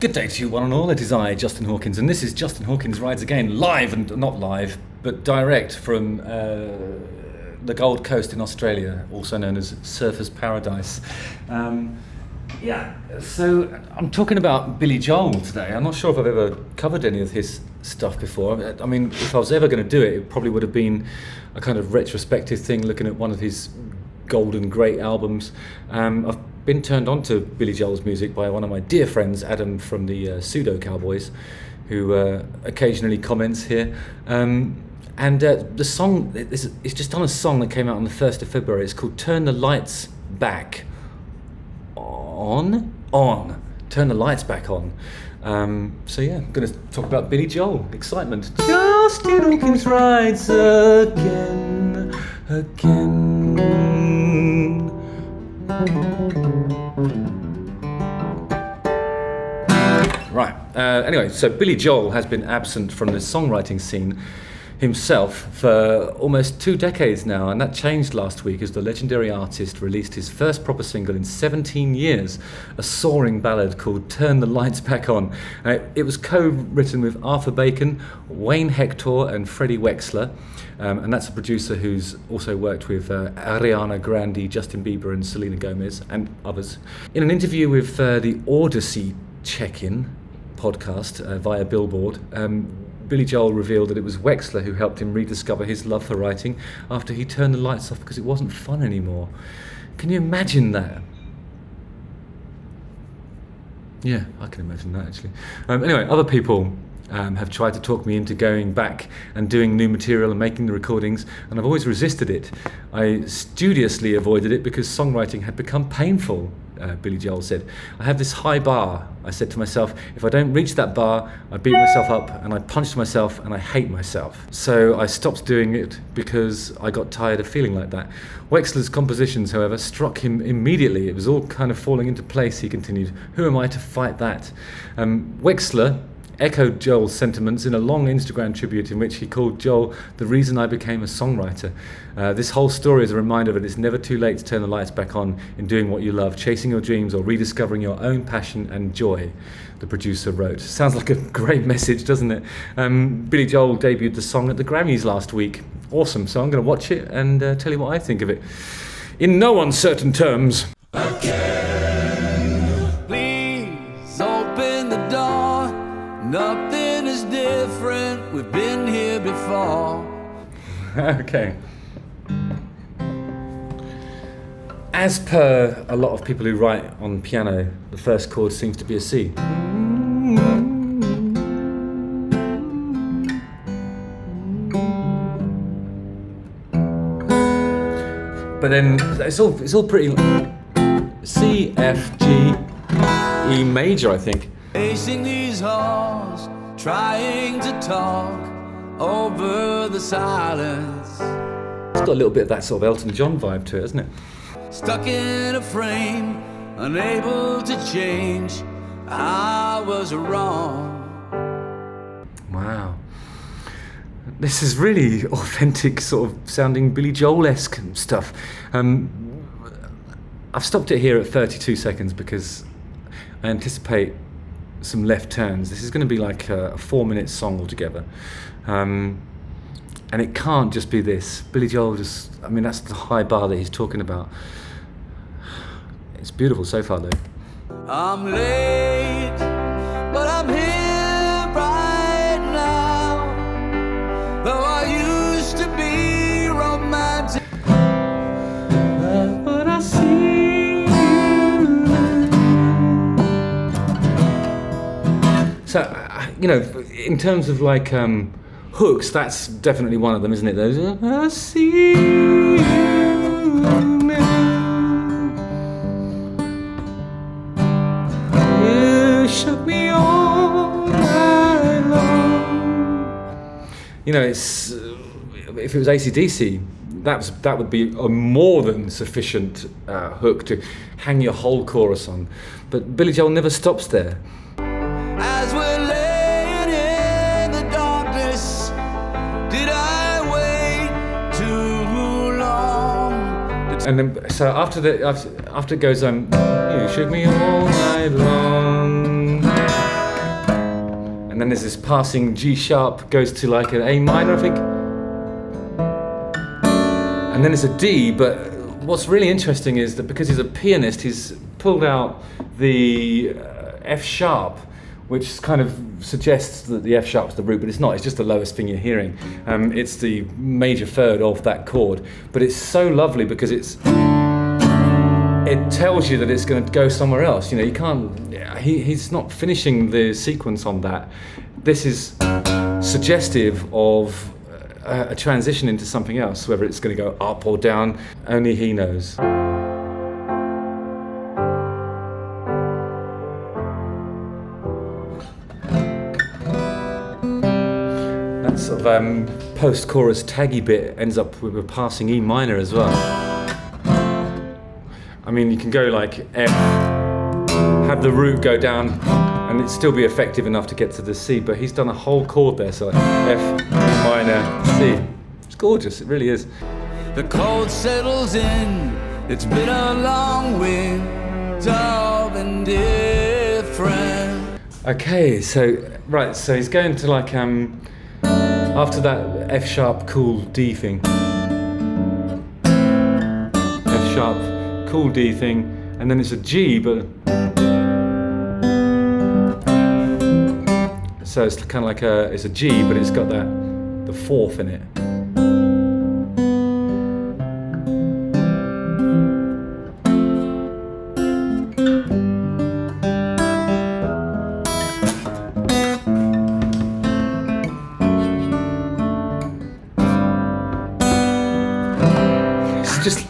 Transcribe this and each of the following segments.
Good day to you, one and all. It is I, Justin Hawkins, and this is Justin Hawkins Rides Again, live and not live, but direct from the Gold Coast in Australia, also known as Surfers Paradise. So I'm talking about Billy Joel today. I'm not sure if I've ever covered any of his stuff before. I mean, if I was ever going to do it, it probably would have been a kind of retrospective thing, looking at one of his golden great albums. I've been turned on to Billy Joel's music by one of my dear friends, Adam from the Pseudo Cowboys, who occasionally comments here. The song is just on a song that came out on the 1st of February. It's called Turn the Lights Back On. Turn the Lights Back On. I'm going to talk about Billy Joel. Excitement. Justin Hawkins rides again. Right. Anyway, so Billy Joel has been absent from the songwriting scene himself for almost 2 decades now, and that changed last week as the legendary artist released his first proper single in 17 years, a soaring ballad called Turn the Lights Back On. It was co-written with Arthur Bacon, Wayne Hector and Freddie Wexler, and that's a producer who's also worked with Ariana Grande, Justin Bieber and Selena Gomez and others. In an interview with the Odyssey Check-In podcast via Billboard, Billy Joel revealed that it was Wexler who helped him rediscover his love for writing after he turned the lights off because it wasn't fun anymore. Can you imagine that? Yeah, I can imagine that actually. Anyway, other people have tried to talk me into going back and doing new material and making the recordings, and I've always resisted it. I studiously avoided it because songwriting had become painful, Billy Joel said. I have this high bar. I said to myself, if I don't reach that bar, I beat myself up and I punch myself and I hate myself. So I stopped doing it because I got tired of feeling like that. Wexler's compositions, however, struck him immediately. It was all kind of falling into place, he continued. Who am I to fight that? Wexler echoed Joel's sentiments in a long Instagram tribute in which he called Joel the reason I became a songwriter. This whole story is a reminder that it's never too late to turn the lights back on in doing what you love, chasing your dreams or rediscovering your own passion and joy, the producer wrote. Sounds like a great message, doesn't it? Billy Joel debuted the song at the Grammys last week. Awesome, so I'm going to watch it and tell you what I think of it. In no uncertain terms. Please open the door. Nothing is different, we've been here before. Okay. As per a lot of people who write on piano, the first chord seems to be a C. But then it's all pretty C, F, G, E major, I think. Pacing these halls, trying to talk over the silence. It's got a little bit of that sort of Elton John vibe to it, hasn't it? Stuck in a frame, unable to change. I was wrong. Wow. This is really authentic, sort of sounding Billy Joel-esque stuff. I've stopped it here at 32 seconds because I anticipate some left turns. This is going to be like a 4-minute song altogether. And it can't just be this. Billy Joel that's the high bar that he's talking about. It's beautiful so far though. I'm late, but I'm here right now. Though I used to be romantic. But I see So, in terms of like hooks, that's definitely one of them, isn't it? Those I see you now. You shook me all night long. It's if it was AC/DC, that would be a more than sufficient hook to hang your whole chorus on. But Billy Joel never stops there. As we're laying in the darkness, did I wait too long? And then, so after it goes, you shook me all night long. and then there's this passing G sharp, goes to like an A minor, I think. And then it's a D, but what's really interesting is that because he's a pianist, he's pulled out the F sharp, which kind of suggests that the F sharp's the root, but it's not, it's just the lowest thing you're hearing. It's the major third of that chord, but it's so lovely because it tells you that it's going to go somewhere else. You know, you can't, he's not finishing the sequence on that. This is suggestive of a transition into something else, whether it's going to go up or down, only he knows. That sort of post-chorus taggy bit ends up with a passing E minor as well. I mean, you can go like F, have the root go down, and it'd still be effective enough to get to the C, but he's done a whole chord there, so like F, E minor, C. It's gorgeous, it really is. The cold settles in, it's been a long winter of indifference. Okay, so he's going to like, after that F sharp, cool D thing. F sharp, cool D thing, and then it's a G, but so it's kind of like it's a G, but it's got the fourth in it. It's just,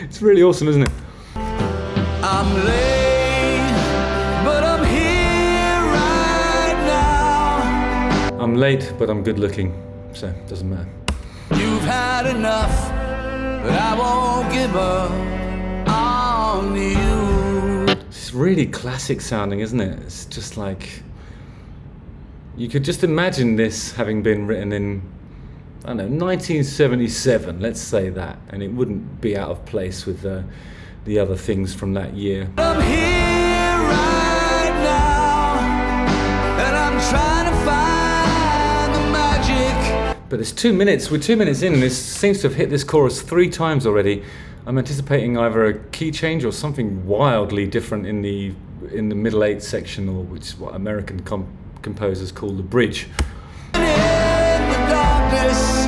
it's really awesome, isn't it? I'm late, but I'm here right now. I'm late, but I'm good looking, so it doesn't matter. You've had enough, but I won't give up on you. It's really classic sounding, isn't it? It's just like, you could just imagine this having been written in, I don't know, 1977, let's say that, and it wouldn't be out of place with the other things from that year. I'm here right now, and I'm trying to find the magic. But it's 2 minutes, we're 2 minutes in, and this seems to have hit this chorus 3 times already. I'm anticipating either a key change or something wildly different in the middle 8 section, or which is what American composers call the bridge. In the darkness,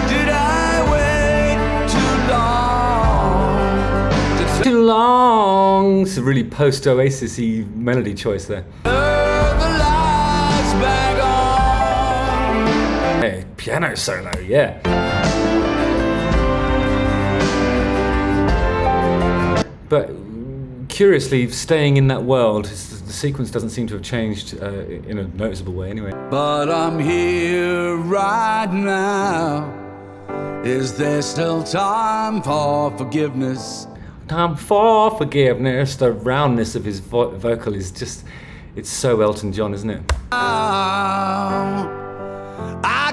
did I wait too long? Too long! It's a really post-Oasis-y melody choice there. Turn the lights back on. Hey, piano solo, yeah. But curiously, staying in that world, the sequence doesn't seem to have changed in a noticeable way anyway. But I'm here right now. Is there still time for forgiveness? Time for forgiveness. The roundness of his vocal is just, it's so Elton John, isn't it? I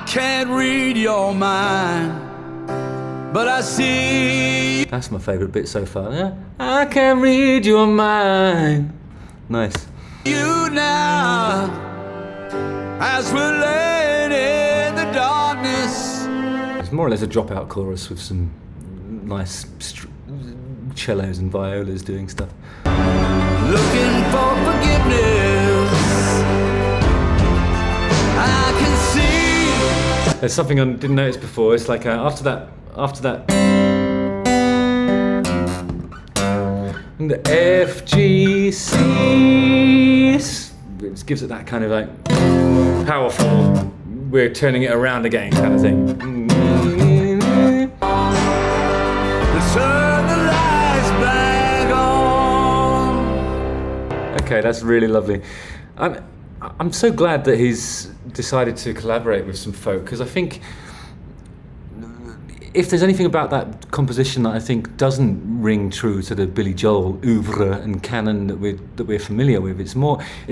can't read your mind, but I see. That's my favourite bit so far, yeah? I can read your mind. Nice. You now, as we're laying in the darkness. It's more or less a dropout chorus with some nice cellos and violas doing stuff. Looking for forgiveness. I can see. There's something I didn't notice before. It's like after that, and the F, G, C, it gives it that kind of like powerful, we're turning it around again kind of thing. Turn the lights back on. Okay, that's really lovely. I'm so glad that he's decided to collaborate with some folk, because I think if there's anything about that composition that I think doesn't ring true to the Billy Joel oeuvre and canon that we're familiar with, it's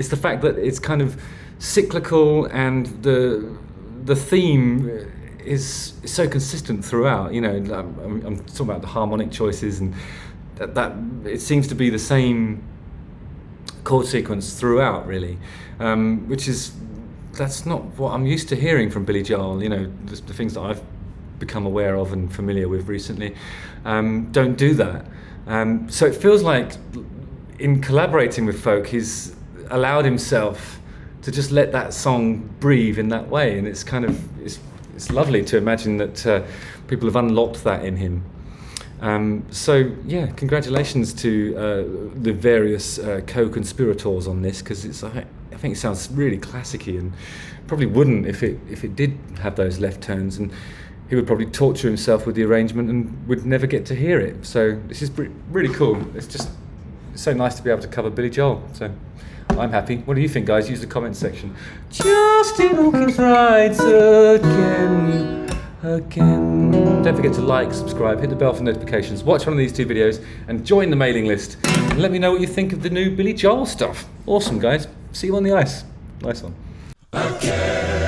the fact that it's kind of cyclical, and the theme is so consistent throughout. You know, I'm talking about the harmonic choices, and that it seems to be the same chord sequence throughout, really, which is that's not what I'm used to hearing from Billy Joel. You know, the things that I've become aware of and familiar with recently don't do that. So it feels like in collaborating with folk, he's allowed himself to just let that song breathe in that way, and it's kind of it's lovely to imagine that people have unlocked that in him. So yeah, congratulations to the various co-conspirators on this, because I think it sounds really classic-y, and probably wouldn't if it did have those left turns, and he would probably torture himself with the arrangement and would never get to hear it. So this is really cool. It's so nice to be able to cover Billy Joel. So I'm happy. What do you think, guys? Use the comments section. Justin Hawkins writes again. Don't forget to like, subscribe, hit the bell for notifications, watch one of these 2 videos, and join the mailing list. And let me know what you think of the new Billy Joel stuff. Awesome, guys. See you on the ice. Nice one. Okay.